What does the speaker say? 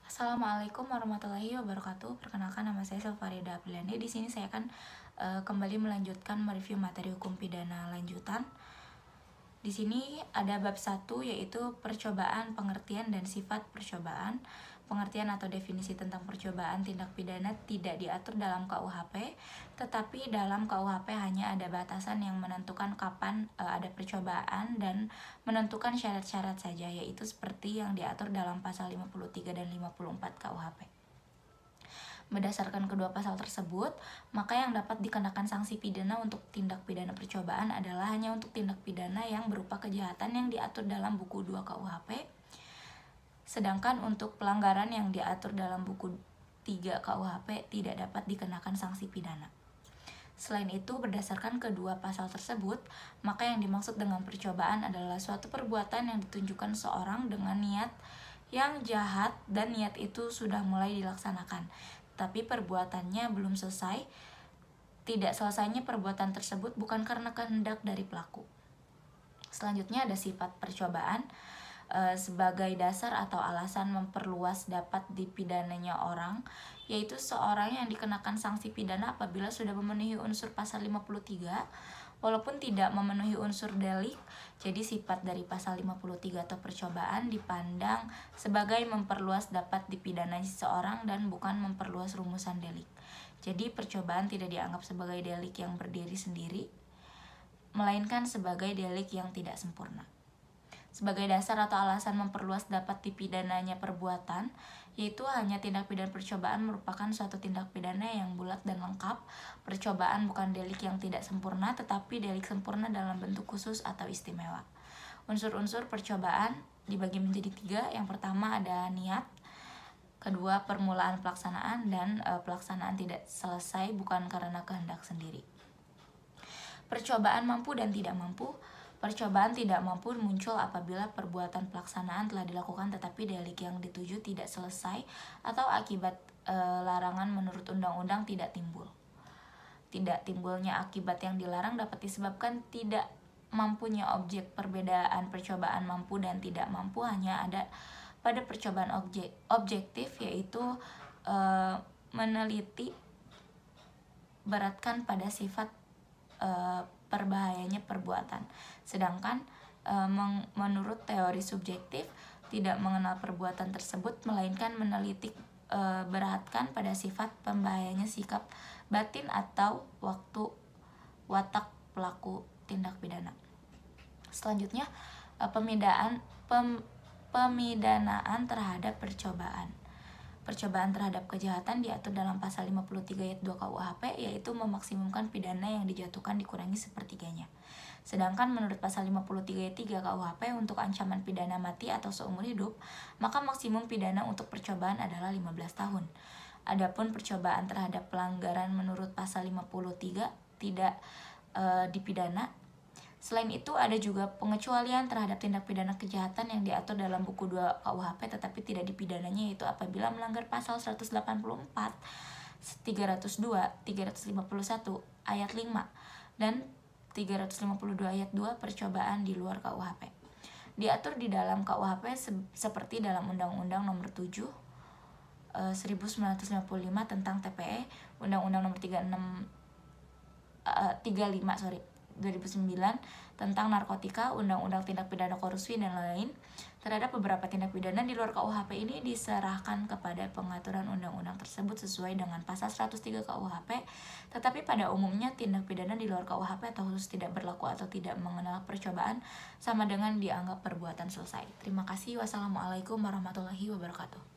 Assalamualaikum warahmatullahi wabarakatuh. Perkenalkan, nama saya Silfarida Apriliani. Di sini saya akan kembali melanjutkan mereview materi hukum pidana lanjutan. Di sini ada bab 1, yaitu percobaan, pengertian dan sifat percobaan. Pengertian atau definisi tentang percobaan tindak pidana tidak diatur dalam KUHP, tetapi dalam KUHP hanya ada batasan yang menentukan kapan ada percobaan dan menentukan syarat-syarat saja, yaitu seperti yang diatur dalam pasal 53 dan 54 KUHP. Berdasarkan kedua pasal tersebut, maka yang dapat dikenakan sanksi pidana untuk tindak pidana percobaan adalah hanya untuk tindak pidana yang berupa kejahatan yang diatur dalam buku 2 KUHP, sedangkan untuk pelanggaran yang diatur dalam buku 3 KUHP tidak dapat dikenakan sanksi pidana. Selain itu, berdasarkan kedua pasal tersebut, maka yang dimaksud dengan percobaan adalah suatu perbuatan yang ditunjukkan seorang dengan niat yang jahat dan niat itu sudah mulai dilaksanakan, tapi perbuatannya belum selesai. Tidak selesainya perbuatan tersebut bukan karena kehendak dari pelaku. Selanjutnya ada sifat percobaan. Sebagai dasar atau alasan memperluas dapat dipidananya orang, yaitu seorang yang dikenakan sanksi pidana apabila sudah memenuhi unsur pasal 53 walaupun tidak memenuhi unsur delik. Jadi sifat dari pasal 53 atau percobaan dipandang sebagai memperluas dapat dipidananya seseorang dan bukan memperluas rumusan delik. Jadi percobaan tidak dianggap sebagai delik yang berdiri sendiri, melainkan sebagai delik yang tidak sempurna. Sebagai dasar atau alasan memperluas dapat dipidananya perbuatan, yaitu hanya tindak pidana percobaan merupakan suatu tindak pidana yang bulat dan lengkap. Percobaan bukan delik yang tidak sempurna, tetapi delik sempurna dalam bentuk khusus atau istimewa. Unsur-unsur percobaan dibagi menjadi 3. Yang pertama ada niat, kedua permulaan pelaksanaan, dan pelaksanaan tidak selesai bukan karena kehendak sendiri. Percobaan mampu dan tidak mampu. Percobaan tidak mampu muncul apabila perbuatan pelaksanaan telah dilakukan tetapi delik yang dituju tidak selesai atau akibat larangan menurut undang-undang tidak timbul. Tidak timbulnya akibat yang dilarang dapat disebabkan tidak mampunya objek. Perbedaan percobaan mampu dan tidak mampu hanya ada pada percobaan objektif, yaitu meneliti beratkan pada sifat berbahayanya perbuatan. Sedangkan menurut teori subjektif tidak mengenal perbuatan tersebut, melainkan meneliti beratkan pada sifat pembahayanya sikap batin atau watak pelaku tindak pidana. Selanjutnya pemidanaan terhadap percobaan. Percobaan terhadap kejahatan diatur dalam pasal 53 ayat 2 KUHP, yaitu memaksimumkan pidana yang dijatuhkan dikurangi sepertiganya. Sedangkan menurut pasal 53 ayat 3 KUHP untuk ancaman pidana mati atau seumur hidup, maka maksimum pidana untuk percobaan adalah 15 tahun. Adapun percobaan terhadap pelanggaran menurut pasal 53 tidak dipidana. Selain itu ada juga pengecualian terhadap tindak pidana kejahatan yang diatur dalam buku 2 KUHP tetapi tidak dipidananya, yaitu apabila melanggar pasal 184, 302, 351 ayat 5 dan 352 ayat 2 percobaan di luar KUHP. Diatur di dalam KUHP seperti dalam Undang-Undang Nomor 7 1955 tentang TPE, Undang-Undang Nomor 2009 tentang narkotika, Undang-Undang Tindak Pidana Korupsi, dan lain-lain. Terhadap beberapa tindak pidana di luar KUHP ini diserahkan kepada pengaturan undang-undang tersebut sesuai dengan pasal 103 KUHP, tetapi pada umumnya tindak pidana di luar KUHP atau khusus tidak berlaku atau tidak mengenal percobaan sama dengan dianggap perbuatan selesai. Terima kasih. Wassalamualaikum warahmatullahi wabarakatuh.